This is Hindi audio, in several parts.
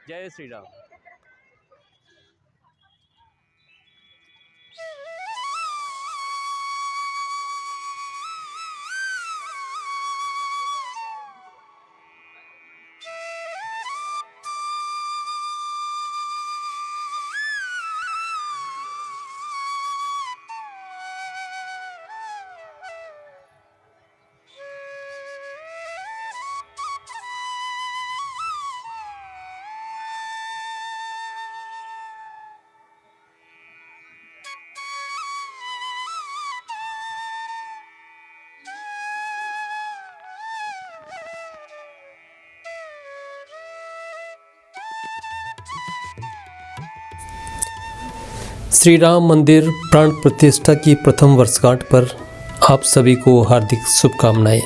जय श्री राम। श्री राम मंदिर प्राण प्रतिष्ठा की प्रथम वर्षगांठ पर आप सभी को हार्दिक शुभकामनाएं।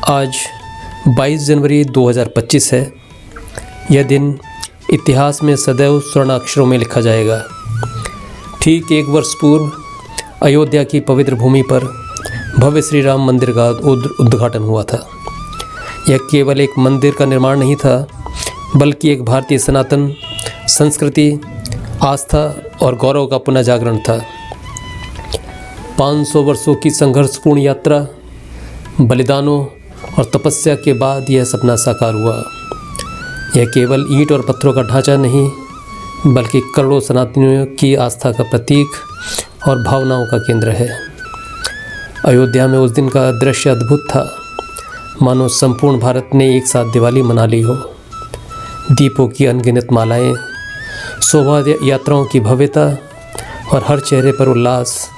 आज 22 जनवरी 2025 है। यह दिन इतिहास में सदैव स्वर्ण अक्षरों में लिखा जाएगा। ठीक एक वर्ष पूर्व अयोध्या की पवित्र भूमि पर भव्य श्री राम मंदिर का उद्घाटन हुआ था। यह केवल एक मंदिर का निर्माण नहीं था, बल्कि एक भारतीय सनातन संस्कृति, आस्था और गौरव का पुनः जागरण था। 500 वर्षों की संघर्षपूर्ण यात्रा, बलिदानों और तपस्या के बाद यह सपना साकार हुआ। यह केवल ईंट और पत्थरों का ढांचा नहीं, बल्कि करोड़ों सनातनियों की आस्था का प्रतीक और भावनाओं का केंद्र है। अयोध्या में उस दिन का दृश्य अद्भुत था, मानो संपूर्ण भारत ने एक साथ दिवाली मना ली हो। दीपों की अनगिनत मालाएं, शोभा यात्राओं की भव्यता और हर चेहरे पर उल्लास,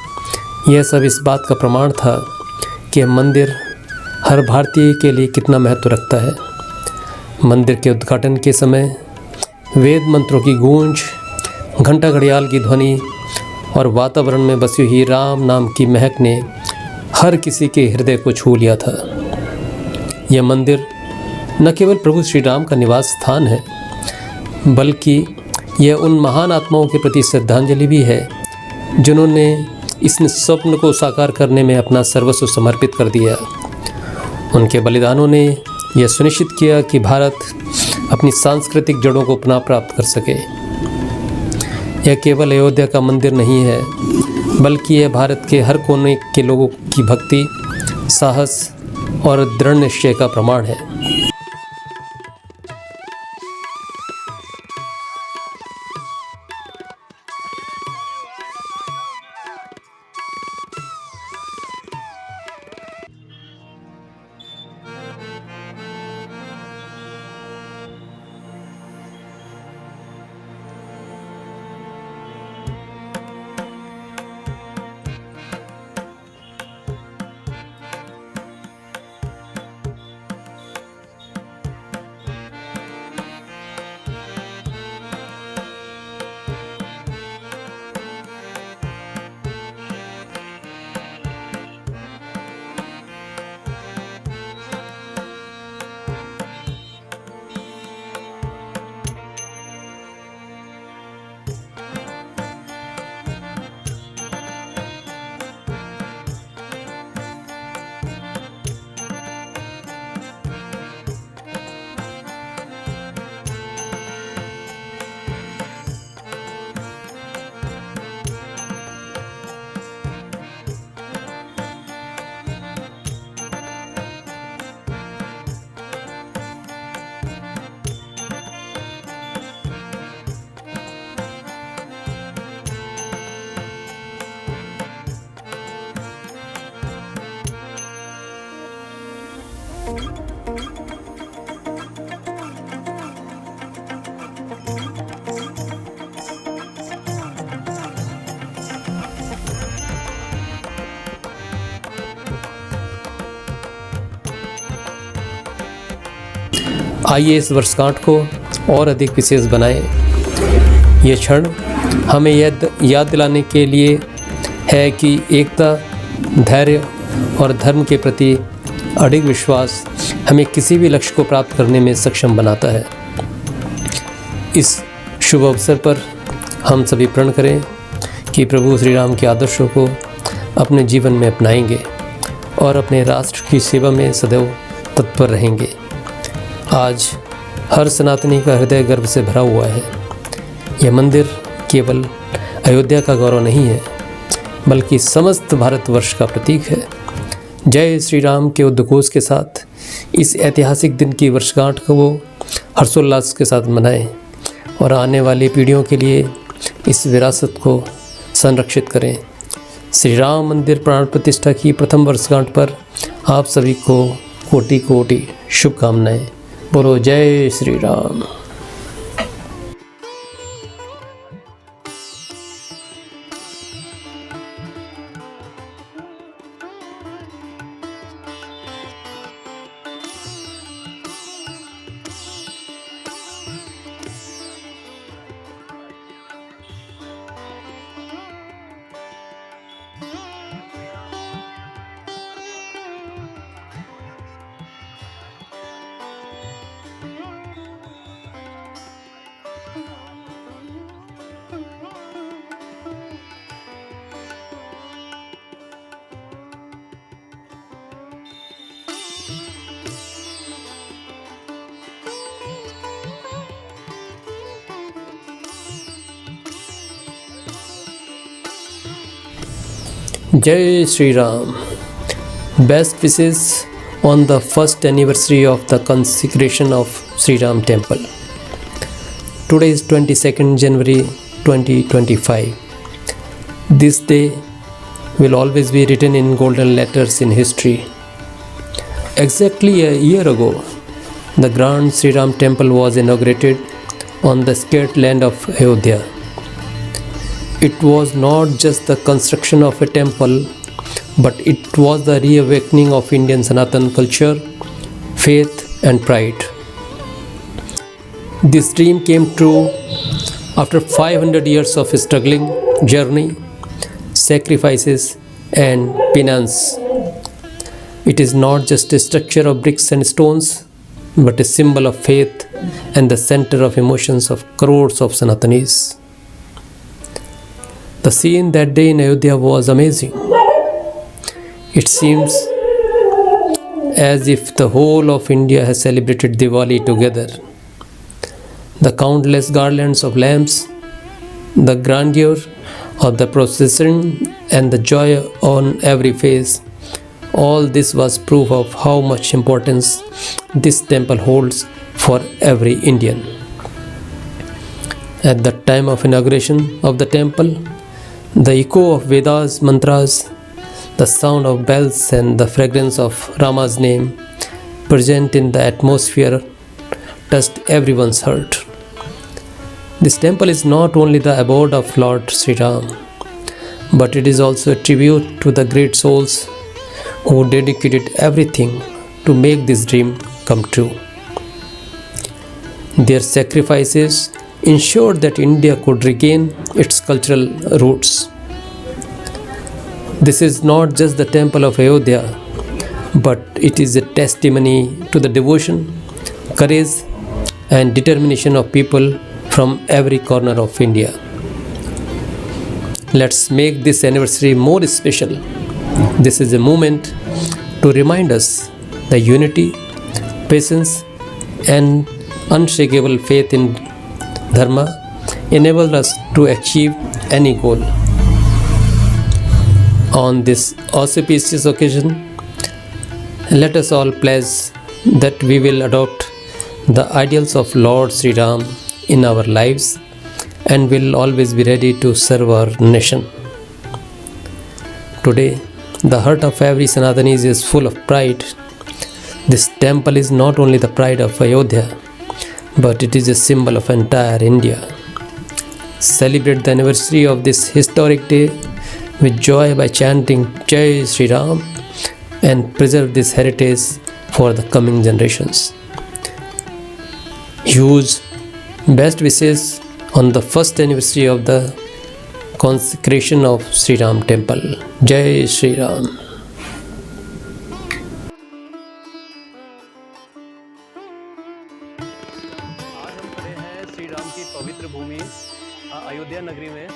यह सब इस बात का प्रमाण था कि यह मंदिर हर भारतीय के लिए कितना महत्व रखता है। मंदिर के उद्घाटन के समय वेद मंत्रों की गूंज, घंटा घड़ियाल की ध्वनि और वातावरण में बसी हुई राम नाम की महक ने हर किसी के हृदय को छू लिया था। यह मंदिर न केवल प्रभु श्री राम का निवास स्थान है, बल्कि यह उन महान आत्माओं के प्रति श्रद्धांजलि भी है जिन्होंने इस स्वप्न को साकार करने में अपना सर्वस्व समर्पित कर दिया। उनके बलिदानों ने यह सुनिश्चित किया कि भारत अपनी सांस्कृतिक जड़ों को पुनः प्राप्त कर सके। यह केवल अयोध्या का मंदिर नहीं है, बल्कि यह भारत के हर कोने के लोगों की भक्ति, साहस और दृढ़ निश्चय का प्रमाण है। आइए इस वर्षगांठ को और अधिक विशेष बनाएं। ये क्षण हमें याद दिलाने के लिए है कि एकता, धैर्य और धर्म के प्रति अडिग विश्वास हमें किसी भी लक्ष्य को प्राप्त करने में सक्षम बनाता है। इस शुभ अवसर पर हम सभी प्रण करें कि प्रभु श्री राम के आदर्शों को अपने जीवन में अपनाएंगे और अपने राष्ट्र की सेवा में सदैव तत्पर रहेंगे। आज हर सनातनी का हृदय गर्व से भरा हुआ है। यह मंदिर केवल अयोध्या का गौरव नहीं है, बल्कि समस्त भारतवर्ष का प्रतीक है। जय श्री राम के उद्घोष के साथ इस ऐतिहासिक दिन की वर्षगांठ को हर्षोल्लास के साथ मनाएं और आने वाली पीढ़ियों के लिए इस विरासत को संरक्षित करें। श्री राम मंदिर प्राण प्रतिष्ठा की प्रथम वर्षगांठ पर आप सभी को कोटि कोटि शुभकामनाएं। बोलो जय Shri Ram. Jai Sri Ram. Best wishes on the first anniversary of the consecration of Sri Ram Temple. Today is 22nd January 2025. This day will always be written in golden letters in history. Exactly a year ago, the grand Sri Ram Temple was inaugurated on the sacred land of Ayodhya. It was not just the construction of a temple, but it was the reawakening of Indian Sanatan culture, faith, and pride. This dream came true after 500 years of struggling journey, sacrifices, and penance. It is not just a structure of bricks and stones, but a symbol of faith and the center of emotions of crores of Sanatanis. The scene that day in Ayodhya was amazing. It seems as if the whole of India has celebrated Diwali together. The countless garlands of lamps, the grandeur of the procession, and the joy on every face, all this was proof of how much importance this temple holds for every Indian. At the time of inauguration of the temple, the echo of Vedas mantras, the sound of bells, and the fragrance of Rama's name present in the atmosphere touched everyone's heart. This temple is not only the abode of Lord Sri Ram, but it is also a tribute to the great souls who dedicated everything to make this dream come true. Their sacrifices ensured that India could regain its cultural roots. This is not just the temple of Ayodhya, but it is a testimony to the devotion, courage, and determination of people from every corner of India. Let's make this anniversary more special. This is a moment to remind us the unity, patience, and unshakable faith in Dharma enable us to achieve any goal. On this auspicious occasion, let us all pledge that we will adopt the ideals of Lord Sri Ram in our lives and will always be ready to serve our nation. Today, the heart of every Sanatanis is full of pride. This temple is not only the pride of Ayodhya, but it is a symbol of entire India. Celebrate the anniversary of this historic day with joy by chanting Jai Sri Ram and preserve this heritage for the coming generations. Huge best wishes on the first anniversary of the consecration of Sri Ram Temple. Jai Sri Ram. Shri Ram की पवित्र भूमि अयोध्या नगरी में,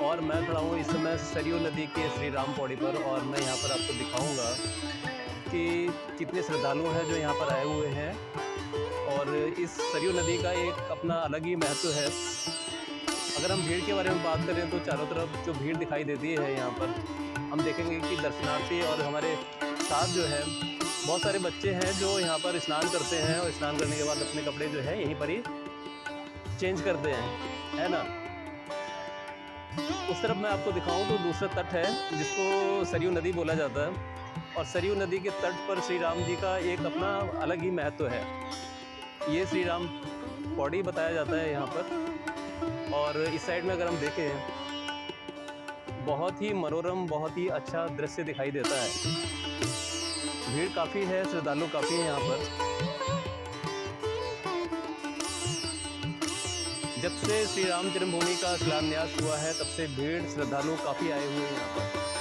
और मैं खड़ा हूँ इस समय सरयू नदी के श्री राम पौड़ी पर, और मैं यहाँ पर आपको दिखाऊंगा कि कितने श्रद्धालु हैं जो यहाँ पर आए हुए हैं। और और इस सरयू नदी का एक अपना अलग ही महत्व है। अगर हम भीड़ के बारे में बात करें तो चारों तरफ जो भीड़ दिखाई देती है यहाँ पर, हम देखेंगे कि दर्शनार्थी और हमारे साथ जो है बहुत सारे बच्चे हैं जो यहाँ पर स्नान करते हैं और स्नान करने के बाद अपने कपड़े जो है यहीं पर ही चेंज करते हैं, है ना। उस तरफ मैं आपको दिखाऊं तो दूसरा तट है जिसको सरयू नदी बोला जाता है, और सरयू नदी के तट पर श्री राम जी का एक अपना अलग ही महत्व है। ये श्री राम पौड़ी बताया जाता है यहाँ पर। और इस साइड में अगर हम देखें, बहुत ही मनोरम, बहुत ही अच्छा दृश्य दिखाई देता है। भीड़ काफ़ी है, श्रद्धालु काफ़ी हैं यहाँ पर। जब से श्री राम जन्मभूमि का शिलान्यास हुआ है तब से भीड़, श्रद्धालु काफ़ी आए हुए हैं यहाँ पर।